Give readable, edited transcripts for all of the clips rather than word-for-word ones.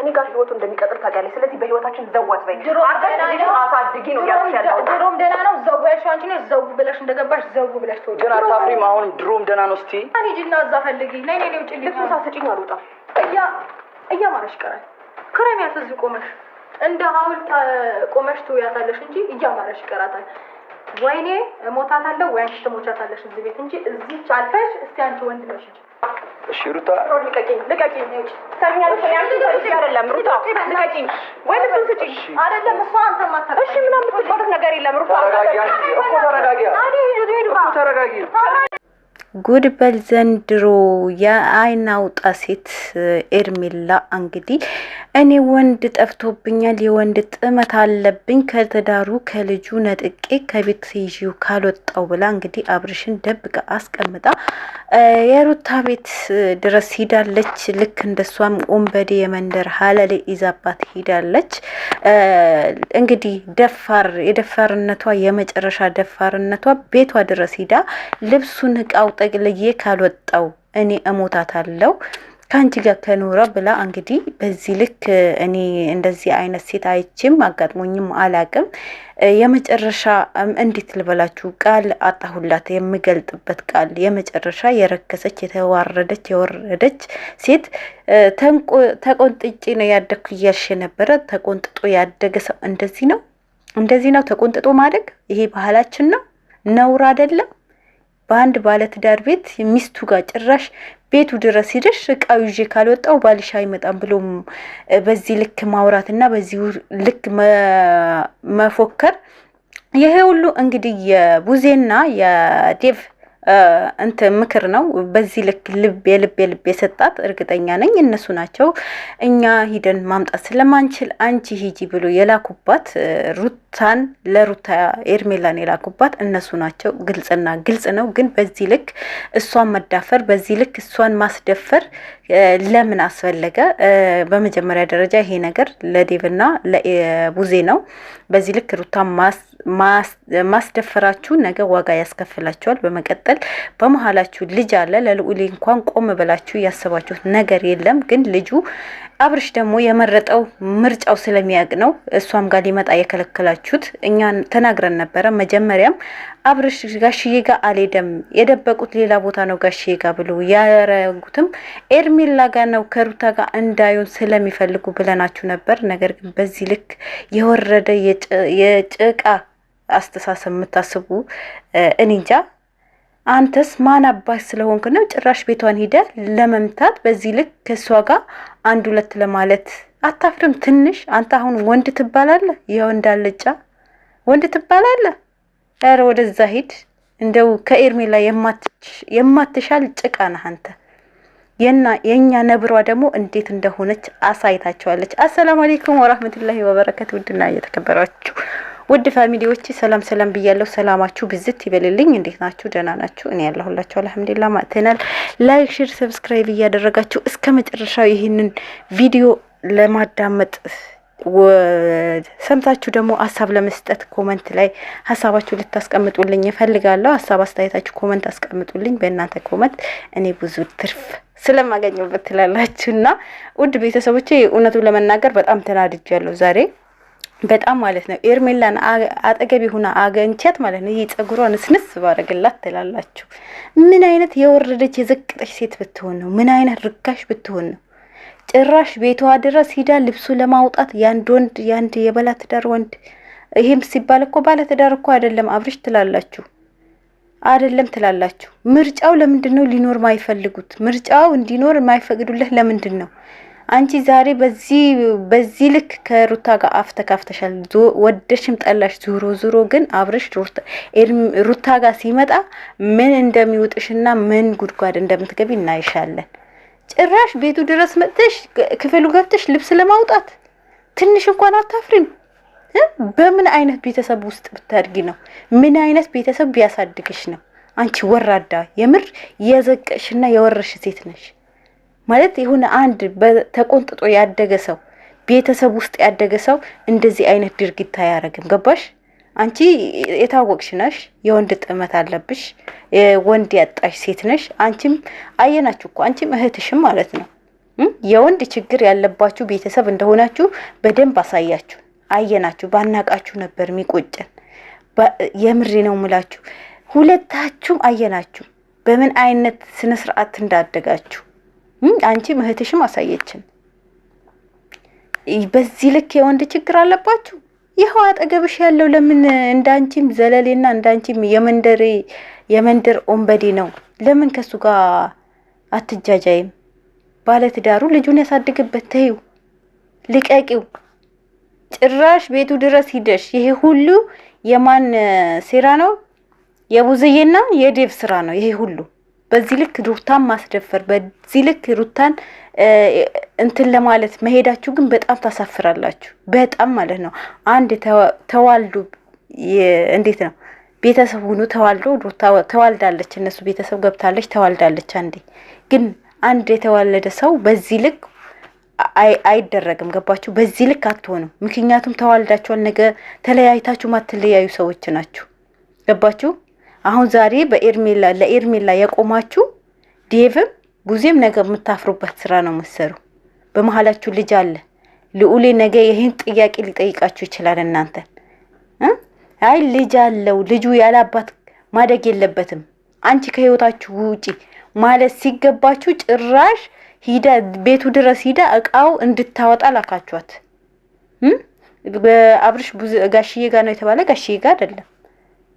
ከኔ ጋር ህይወቱ እንደሚቀጥል ታውቂያለሽ። ስለዚህ በህይወታችን ዘዋት በይ አሳድጊ ነው ያልሻለው። ድሮም ደህና ነው ዘዋሽ አንቺ ነሽ ዘው ብለሽ እንደገባሽ ዘው ብለሽ ተወጪ። ግን አታፍሪም? አሁን ድሮም ደህና ነው። እስቲ ሂጂና እዛ ፈልጊ። ነይ ውጪ። ልብስ ሳሰጪኝ አልወጣም። እያማረሽ ይቀራል። ክረም ያተዝ ቆመሽ እንደ ሐውልት ቆመሽ ትውያታለሽ እንጂ እያማረሽ ይቀራታል። ወይኔ ሞታታለሁ ወይ አንቺ ትሞቻታለሽ እዚህ ቤት እንጂ እዚህ ቻልፈሽ እስቲ አንቺ ወንድ ነሽ እንጂ። እሺ ሩታ ልቀቂኝ። ታኛለሽ አይደለም ሩታ ልቀቂኝ። ወይ ልብስ ስጪኝ አይደለም እሷ አንተ ማታውቂ። እሺ ምናምን የምትባሉት ነገር የለም ሩታ። ተረጋጊ። ጉድ በል ዘንድሮ የአይን አውጣ ሴት ኤርሜላ። እንግዲህ እኔ ወንድ ጠፍቶብኛል፣ የወንድ ጥመት አለብኝ፣ ከትዳሩ ከልጁ ነጥቄ ከቤት ይዤው ካልወጣው ብላ እንግዲህ አብርሽን ደብቃ አስቀምጣ የሩታ ቤት ድረስ ሂዳለች። ልክ እንደሷም ወንበዴ የመንደር ሀለሌ ይዛባት ሂዳለች። እንግዲህ የደፋርነቷ የመጨረሻ ደፋርነቷ ቤቷ ድረስ ሂዳ ልብሱን እቃው ጠቅልዬ ካልወጣው እኔ እሞታታለሁ ካንቺ ጋር ከኖረ ብላ እንግዲህ በዚህ ልክ እኔ እንደዚህ አይነት ሴት አይቼም አጋጥሞኝም አላቅም። የመጨረሻ እንዴት ልበላችሁ ቃል አጣሁላት የምገልጥበት ቃል። የመጨረሻ የረከሰች የተዋረደች የወረደች ሴት ተቆንጥጬ ነው ያደግኩ እያልሽ ነበረ። ተቆንጥጦ ያደገ ሰው እንደዚህ ነው ተቆንጥጦ ማደግ። ይሄ ባህላችን ነው፣ ነውር አይደለም። በአንድ ባለትዳር ቤት ሚስቱ ጋር ጭራሽ ቤቱ ድረስ ሂደሽ እቃው ይዤ ካልወጣው ባልሽ አይመጣም ብሎ በዚህ ልክ ማውራትና በዚህ ልክ መፎከር፣ ይሄ ሁሉ እንግዲህ የቡዜና የዴቭ ምክር ነው። በዚህ ልክ የልብ የሰጣት እርግጠኛ ነኝ እነሱ ናቸው። እኛ ሂደን ማምጣት ስለማንችል አንቺ ሂጂ ብሎ የላኩባት ሩታን ለሩታ ኤርሜላን የላኩባት እነሱ ናቸው። ግልጽና ግልጽ ነው። ግን በዚህ ልክ እሷን መዳፈር፣ በዚህ ልክ እሷን ማስደፈር ለምን አስፈለገ? በመጀመሪያ ደረጃ ይሄ ነገር ለዴቭና ለቡዜ ነው። በዚህ ልክ ሩታን ማስደፈራችሁ ነገ ዋጋ ያስከፍላችኋል። በመቀጠል በመሀላችሁ ልጅ አለ። ለልዑል እንኳን ቆም ብላችሁ ያሰባችሁት ነገር የለም። ግን ልጁ አብርሽ ደግሞ የመረጠው ምርጫው ስለሚያውቅ ነው እሷም ጋር ሊመጣ የከለከላችሁት። እኛ ተናግረን ነበረ መጀመሪያም አብርሽ ጋሽዬ ጋር አልሄደም፣ የደበቁት ሌላ ቦታ ነው ጋሽዬ ጋር ብሎ ያረጉትም ኤርሜላ ጋር ነው ከሩታ ጋር እንዳዩን ስለሚፈልጉ ብለናችሁ ነበር። ነገር ግን በዚህ ልክ የወረደ የጭቃ አስተሳሰብ የምታስቡ እንጃ። አንተስ ማን አባሽ ስለሆንክ ነው ጭራሽ ቤቷን ሂደ ለመምታት በዚህ ልክ ከሷ ጋር አንድ ሁለት ለማለት አታፍርም? ትንሽ አንተ አሁን ወንድ ትባላለህ? ይሄው እንዳልጫ ወንድ ትባላለህ? ኧረ ወደዛ ሂድ። እንደው ከኤርሜላ የማትሻል ጭቃ ነህ አንተ። የኛ ነብሯ ደግሞ እንዴት እንደሆነች አሳይታቸዋለች። አሰላሙ አለይኩም ወራህመቱላሂ ወበረካቱ። ውድና እየተከበራችሁ ውድ ፋሚሊዎች ሰላም ብያለሁ። ሰላማችሁ ብዝት ይበልልኝ። እንዴት ናችሁ? ደህና ናችሁ? እኔ ያለሁላችሁ አልሐምዱሊላህ። ማተናል ላይክ፣ ሼር፣ ሰብስክራይብ እያደረጋችሁ እስከ መጨረሻው ይህንን ቪዲዮ ለማዳመጥ ሰምታችሁ ደግሞ ሀሳብ ለመስጠት ኮመንት ላይ ሀሳባችሁ ልታስቀምጡልኝ እፈልጋለሁ። ሀሳብ አስተያየታችሁ ኮመንት አስቀምጡልኝ። በእናንተ ኮመንት እኔ ብዙ ትርፍ ስለማገኘበት ትላላችሁና ውድ ቤተሰቦቼ እውነቱን ለመናገር በጣም ተናድጃለሁ ዛሬ በጣም ማለት ነው። ኤርሜላን አጠገብ ሆና አገኝቻት ማለት ነው። ይሄ ጸጉሯን ስንስ ባረግላት ትላላችሁ። ምን አይነት የወረደች የዘቀጠች ሴት ብትሆን ነው? ምን አይነት ርካሽ ብትሆን ነው? ጭራሽ ቤቷ ድረስ ሂዳ ልብሱ ለማውጣት ያንድ የባለትዳር ወንድ። ይሄም ሲባል እኮ ባለትዳር እኮ አይደለም አብርሽ ትላላችሁ ትላላችሁ። ምርጫው ለምንድነው ሊኖር ማይፈልጉት? ምርጫው እንዲኖር ማይፈቅዱለት ለምንድነው? አንቺ ዛሬ በዚህ ልክ ከሩታ ጋር አፍተካፍተሻል። ወደሽም ጠላሽ ዙሮ ግን አብርሽ ሩታ ጋር ሲመጣ ምን እንደሚውጥሽና ምን ጉድጓድ እንደምትገቢ እናይሻለን። ጭራሽ ቤቱ ድረስ መጥተሽ ክፍሉ ገብተሽ ልብስ ለማውጣት ትንሽ እንኳን አታፍሪም? በምን አይነት ቤተሰብ ውስጥ ብታድጊ ነው? ምን አይነት ቤተሰብ ቢያሳድግሽ ነው? አንቺ ወራዳ የምር የዘቀሽና የወረሽ ሴት ነሽ ማለት የሆነ አንድ ተቆንጥጦ ያደገ ሰው ቤተሰብ ውስጥ ያደገ ሰው እንደዚህ አይነት ድርጊት አያረግም። ገባሽ? አንቺ የታወቅሽ ነሽ፣ የወንድ ጥመት አለብሽ፣ ወንድ ያጣሽ ሴት ነሽ። አንቺም አየናችሁ እኮ አንቺም እህትሽም ማለት ነው። የወንድ ችግር ያለባችሁ ቤተሰብ እንደሆናችሁ በደንብ አሳያችሁ። አየናችሁ። ባናቃችሁ ነበር የሚቆጨን። የምሬ ነው ምላችሁ። ሁለታችሁም አየናችሁ በምን አይነት ስነ ስርዓት እንዳደጋችሁ። አንቺ እህትሽም አሳየችን። በዚህ ልክ የወንድ ችግር አለባችሁ። ይሄው አጠገብሽ ያለው ለምን እንዳንቺም ዘለሌና እንዳንቺም የመንደር ኦምበዴ ነው። ለምን ከሱ ጋር አትጃጃይም? ባለትዳሩ ልጁን ያሳድግበት። ተይው፣ ልቀቂው። ጭራሽ ቤቱ ድረስ ሂደሽ ይሄ ሁሉ የማን ሴራ ነው? የቡዝዬና የዴቭ ስራ ነው ይሄ ሁሉ። በዚህ ልክ ሩታን ማስደፈር፣ በዚህ ልክ ሩታን እንትን ለማለት መሄዳችሁ ግን በጣም ታሳፍራላችሁ። በጣም ማለት ነው። አንድ ተዋልዱ እንዴት ነው ቤተሰብ ሆኖ ተዋልዶ ሩታ ተዋልዳለች፣ እነሱ ቤተሰብ ገብታለች፣ ተዋልዳለች። ግን አንድ የተዋለደ ሰው በዚህ ልክ አይደረግም። ገባችሁ? በዚህ ልክ አትሆንም። ምክንያቱም ተዋልዳችኋል። ነገ ተለያይታችሁ ማትለያዩ ሰዎች ናችሁ። ገባችሁ? አሁን ዛሬ ለኤርሜላ የቆማችሁ ዴቭም ቡዜም ነገ የምታፍሩበት ስራ ነው መሰሩ። በመሃላችሁ ልጅ አለ። ልዑሌ ነገ ይሄን ጥያቄ ሊጠይቃችሁ ይችላል እናንተን። አይ ልጅ አለው፣ ልጁ ያለ አባት ማደግ የለበትም፣ አንቺ ከህይወታችሁ ውጪ ማለት ሲገባችሁ ጭራሽ ሂዳ ቤቱ ድረስ ሂዳ እቃው እንድታወጣ ላካችኋት። በአብርሽ ጋሽዬ ጋር ነው የተባለ፣ ጋሽዬ ጋር አይደለም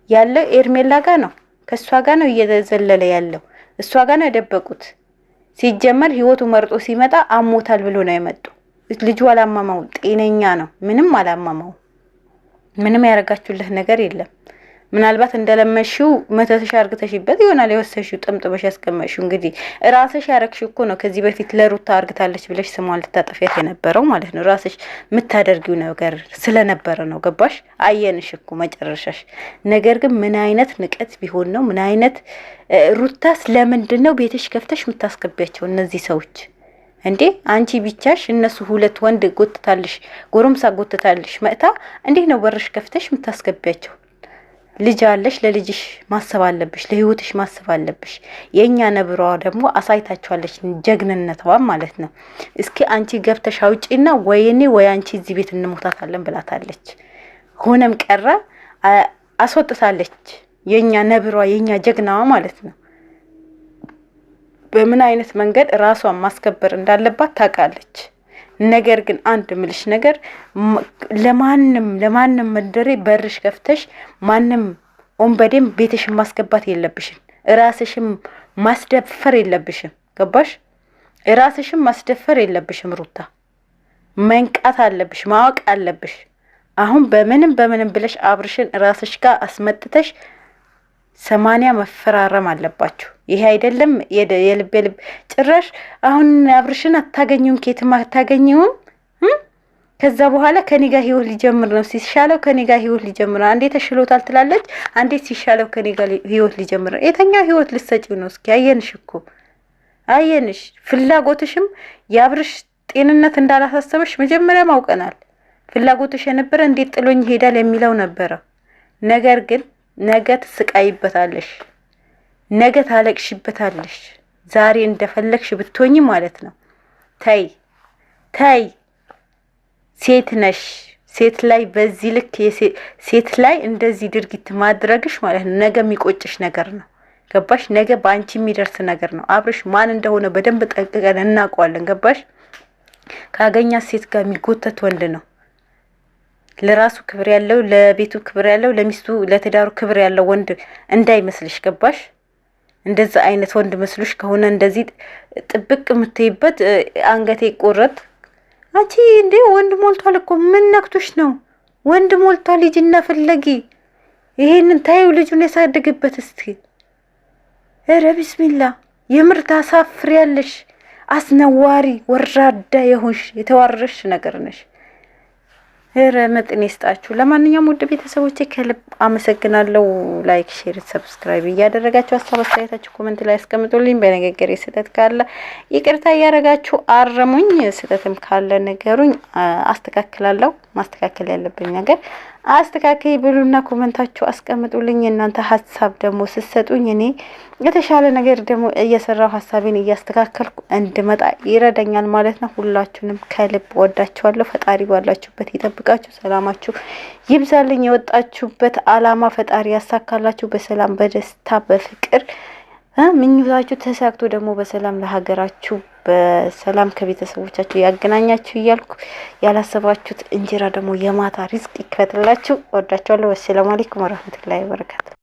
ያለው፣ ኤርሜላ ጋር ነው። ከሷ ጋር ነው እየዘለለ ያለው፣ እሷ ጋር ነው የደበቁት። ሲጀመር ህይወቱ መርጦ ሲመጣ አሞታል ብሎ ነው የመጡ። ልጁ አላማማው፣ ጤነኛ ነው፣ ምንም አላማማው። ምንም ያረጋችሁልህ ነገር የለም። ምናልባት እንደለመሽው መተተሽ አርግተሽበት ይሆናል የወሰሽው ጥምጥበሽ ያስቀመጥሽው። እንግዲህ ራስሽ ያረክሽ እኮ ነው። ከዚህ በፊት ለሩታ አርግታለች ብለሽ ስሟን ልታጠፊያት የነበረው ማለት ነው። ራስሽ የምታደርጊው ነገር ስለነበረ ነው። ገባሽ? አየንሽ እኮ መጨረሻሽ። ነገር ግን ምን አይነት ንቀት ቢሆን ነው? ምን አይነት ሩታስ ለምንድን ነው ቤትሽ ከፍተሽ የምታስገቢያቸው እነዚህ ሰዎች? እንዴ አንቺ ብቻሽ እነሱ ሁለት ወንድ ጎትታልሽ፣ ጎረምሳ ጎትታልሽ መጣ። እንዴ ነው በርሽ ከፍተሽ የምታስገቢያቸው? ልጅ አለሽ፣ ለልጅሽ ማሰብ አለብሽ፣ ለህይወትሽ ማሰብ አለብሽ። የኛ ነብሯ ደግሞ አሳይታችኋለች ጀግንነቷ ማለት ነው። እስኪ አንቺ ገብተሽ አውጪና ወይኔ ወይ አንቺ እዚህ ቤት እንሞታታለን ብላታለች። ሆነም ቀረ አስወጥታለች። የኛ ነብሯ የኛ ጀግናዋ ማለት ነው። በምን አይነት መንገድ ራሷን ማስከበር እንዳለባት ታውቃለች። ነገር ግን አንድ ምልሽ ነገር ለማንም መንደሬ በርሽ ከፍተሽ ማንም ኦንበዴም ቤትሽን ማስገባት የለብሽም። ራስሽም ማስደፈር የለብሽም። ገባሽ? ራስሽም ማስደፈር የለብሽም። ሩታ መንቃት አለብሽ፣ ማወቅ አለብሽ። አሁን በምንም ብለሽ አብርሽን ራስሽ ጋር አስመጥተሽ 80 መፈራረም አለባችሁ። ይሄ አይደለም የልብ ጭራሽ አሁን አብርሽን አታገኙም፣ ኬትም አታገኙም። ከዛ በኋላ ከኔ ጋር ህይወት ሊጀምር ነው፣ ሲሻለው ከኔ ጋር ህይወት ሊጀምር ነው። አንዴ ተሽሎታል ትላለች፣ አንዴ ሲሻለው ከኔ ጋር ህይወት ሊጀምር ነው። የተኛው ህይወት ልትሰጪው ነው? እስኪ አየንሽ እኮ አየንሽ። ፍላጎትሽም የአብርሽ ጤንነት እንዳላሳሰበሽ መጀመሪያ ማውቀናል። ፍላጎትሽ የነበረ እንዴት ጥሎኝ ይሄዳል የሚለው ነበረ። ነገር ግን ነገ ትስቃይበታለሽ፣ ነገ ታለቅሽበታለሽ። ዛሬ እንደፈለግሽ ብትሆኚ ማለት ነው። ታይ ሴት ነሽ። ሴት ላይ በዚህ ልክ ሴት ላይ እንደዚህ ድርጊት ማድረግሽ ማለት ነው ነገ የሚቆጭሽ ነገር ነው። ገባሽ? ነገ በአንቺ የሚደርስ ነገር ነው። አብርሽ ማን እንደሆነ በደንብ ጠንቅቀን እናውቀዋለን። ገባሽ? ካገኛት ሴት ጋር የሚጎተት ወንድ ነው። ለራሱ ክብር ያለው፣ ለቤቱ ክብር ያለው፣ ለሚስቱ ለትዳሩ ክብር ያለው ወንድ እንዳይመስልሽ። ገባሽ? እንደዛ አይነት ወንድ መስሉሽ ከሆነ እንደዚህ ጥብቅ የምትይበት አንገቴ ቆረጥ። አንቺ እንዴ ወንድ ሞልቷል እኮ ምን ነክቶሽ ነው? ወንድ ሞልቷል። ልጅና ፈለጊ ይሄንን ታዩ፣ ልጁን ያሳድግበት እስቲ። ኧረ ቢስሚላ የምር ታሳፍሪያለሽ። አስነዋሪ ወራዳ የሆንሽ የተዋረሽ ነገር ነሽ። ኧረ መጥኔ ይስጣችሁ። ለማንኛውም ውድ ቤተሰቦቼ ከልብ አመሰግናለሁ። ላይክ፣ ሼር፣ ሰብስክራይብ እያደረጋችሁ ሀሳብ አስተያየታችሁ ኮሜንት ላይ አስቀምጡልኝ። በነገገሬ ስህተት ካለ ይቅርታ እያደረጋችሁ አረሙኝ። ስህተትም ካለ ነገሩኝ፣ አስተካክላለሁ ማስተካከል ያለብኝ ነገር አስተካከይ ብሉና ኮሜንታችሁ አስቀምጡልኝ። እናንተ ሀሳብ ደግሞ ስትሰጡኝ እኔ የተሻለ ነገር ደግሞ እየሰራው ሀሳቤን እያስተካከልኩ እንድመጣ ይረዳኛል ማለት ነው። ሁላችሁንም ከልብ ወዳችኋለሁ። ፈጣሪ ባላችሁበት ይጠብቃችሁ፣ ሰላማችሁ ይብዛልኝ። የወጣችሁበት አላማ ፈጣሪ ያሳካላችሁ። በሰላም በደስታ በፍቅር ምኞታችሁ ተሳክቶ ደግሞ በሰላም ለሀገራችሁ በሰላም ከቤተሰቦቻችሁ ያገናኛችሁ እያልኩ ያላሰባችሁት እንጀራ ደግሞ የማታ ሪዝቅ ይክፈትላችሁ። ወዳችኋለሁ። ወሰላሙ አለይኩም ወራህመቱላሂ ወበረካቱ።